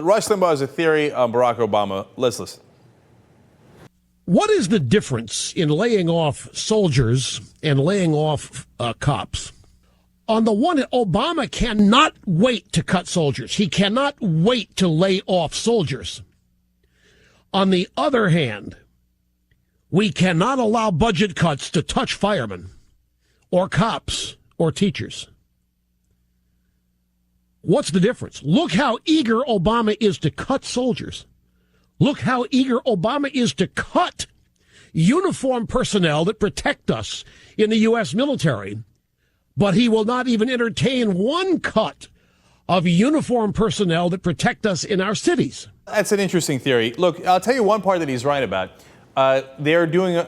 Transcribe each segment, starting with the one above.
Rush Limbaugh has a theory on Barack Obama. Let's listen. What is the difference in laying off soldiers and laying off cops? On the one hand, Obama cannot wait to cut soldiers. He cannot wait to lay off soldiers. On the other hand, we cannot allow budget cuts to touch firemen or cops or teachers. What's the difference? Look how eager Obama is to cut soldiers. Look how eager Obama is to cut uniformed personnel that protect us in the U.S. military. But he will not even entertain one cut of uniformed personnel that protect us in our cities. That's an interesting theory. Look, I'll tell you one part that he's right about. They're doing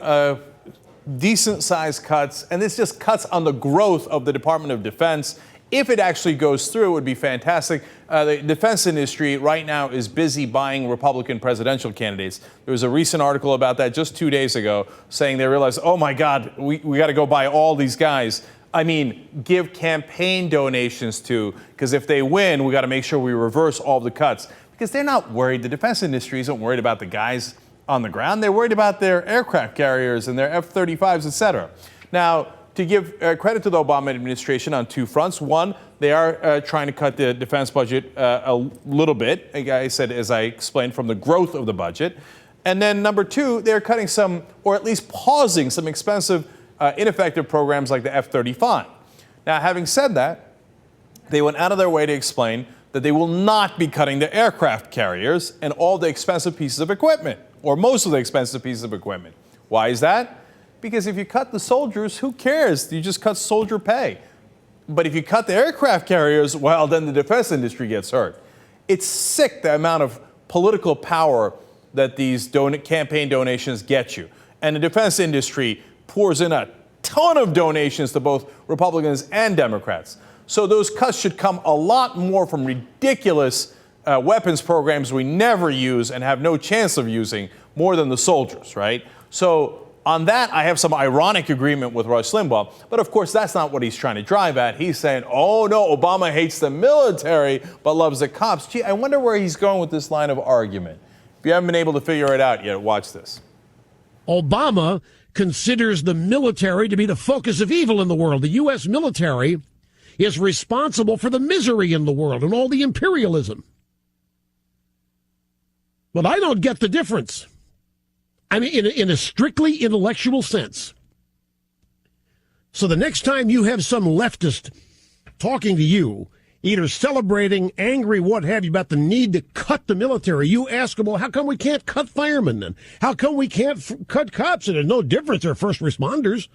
decent-sized cuts, and this just cuts on the growth of the Department of Defense. If it actually goes through, it would be fantastic. The defense industry right now is busy buying Republican presidential candidates. There was a recent article about that just 2 days ago saying they realized, oh, my God, we got to go buy all these guys. I mean, give campaign donations to, because if they win, we got to make sure we reverse all the cuts. Because they're not worried. The defense industry isn't worried about the guys on the ground. They're worried about their aircraft carriers and their F-35s, et cetera. Now, to give credit to the Obama administration on two fronts. One, they are trying to cut the defense budget a little bit, like I said, as I explained, from the growth of the budget. And then number two, they're cutting some, or at least pausing some expensive, ineffective programs like the F-35. Now, having said that, they went out of their way to explain that they will not be cutting the aircraft carriers and all the expensive pieces of equipment, or most of the expensive pieces of equipment. Why is that? Because if you cut the soldiers, who cares? You just cut soldier pay. But if you cut the aircraft carriers, well, then the defense industry gets hurt. It's sick, the amount of political power that these campaign donations get you. And the defense industry pours in a ton of donations to both Republicans and Democrats. So those cuts should come a lot more from ridiculous weapons programs we never use and have no chance of using, more than the soldiers, right? So on that, I have some ironic agreement with Rush Limbaugh. But of course, that's not what he's trying to drive at. He's saying, oh, no, Obama hates the military but loves the cops. Gee, I wonder where he's going with this line of argument. If you haven't been able to figure it out yet, watch this. Obama considers the military to be the focus of evil in the world. The U.S. military is responsible for the misery in the world and all the imperialism. But I don't get the difference. I mean, in a strictly intellectual sense. So the next time you have some leftist talking to you, either celebrating, angry, what have you, about the need to cut the military, you ask them, well, how come we can't cut firemen then? How come we can't cut cops? And there's no difference, they're first responders.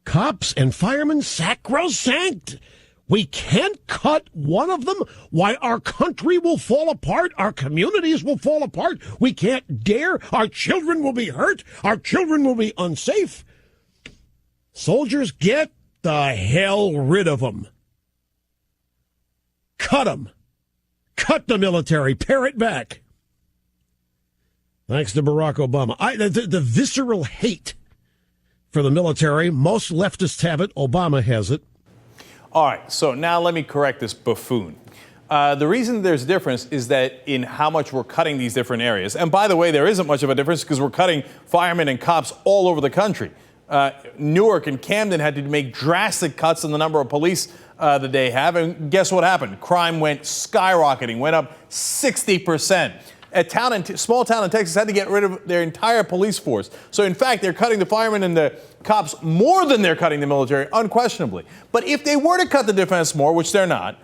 Cops and firemen, sacrosanct. We can't cut one of them. Why, our country will fall apart. Our communities will fall apart. We can't dare. Our children will be hurt. Our children will be unsafe. Soldiers, get the hell rid of them. Cut them. Cut the military. Pare it back. Thanks to Barack Obama. The visceral hate for the military, most leftists have it. Obama has it. All right, so now let me correct this buffoon. The reason there's a difference is that in how much we're cutting these different areas. And by the way, there isn't much of a difference because we're cutting firemen and cops all over the country. Newark and Camden had to make drastic cuts in the number of police that they have. And guess what happened? Crime went skyrocketing, went up 60%. A small town in Texas had to get rid of their entire police force. So, in fact, they're cutting the firemen and the cops more than they're cutting the military, unquestionably. But if they were to cut the defense more, which they're not,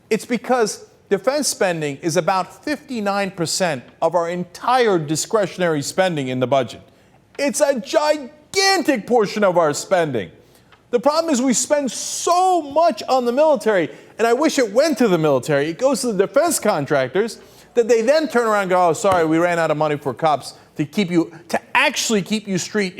it's because defense spending is about 59% of our entire discretionary spending in the budget. It's a gigantic portion of our spending. The problem is we spend so much on the military, and I wish it went to the military. It goes to the defense contractors, that they then turn around and go, oh, sorry, we ran out of money for cops to actually keep you safe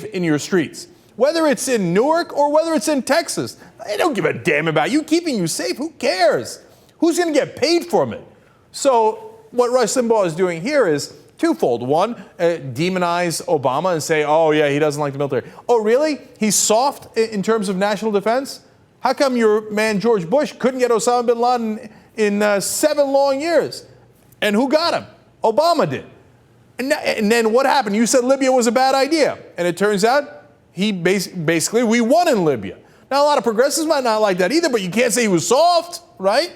in your streets. Whether it's in Newark or whether it's in Texas, they don't give a damn about you keeping you safe. Who cares? Who's going to get paid from it? So what Rush Limbaugh is doing here is twofold. One, demonize Obama and say, oh, yeah, he doesn't like the military. Oh, really? He's soft in terms of national defense? How come your man George Bush couldn't get Osama bin Laden in 7 long years? And who got him? Obama did. And then what happened? You said Libya was a bad idea. And it turns out basically we won in Libya. Now, a lot of progressives might not like that either, but you can't say he was soft, right?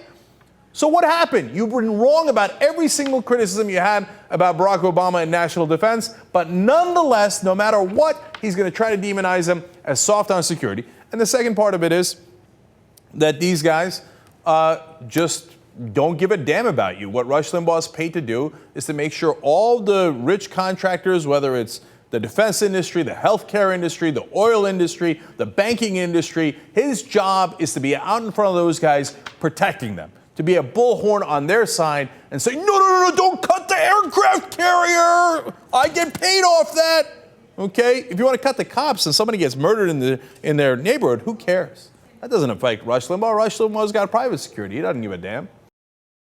So what happened? You've been wrong about every single criticism you had about Barack Obama and national defense, but nonetheless, no matter what, he's going to try to demonize him as soft on security. And the second part of it is that these guys just don't give a damn about you. What Rush Limbaugh is paid to do is to make sure all the rich contractors, whether it's the defense industry, the healthcare industry, the oil industry, the banking industry, his job is to be out in front of those guys protecting them, to be a bullhorn on their side and say, no, don't cut the aircraft carrier. I get paid off that. Okay? If you want to cut the cops and somebody gets murdered in their neighborhood, who cares? That doesn't affect Rush Limbaugh. Rush Limbaugh's got private security. He doesn't give a damn.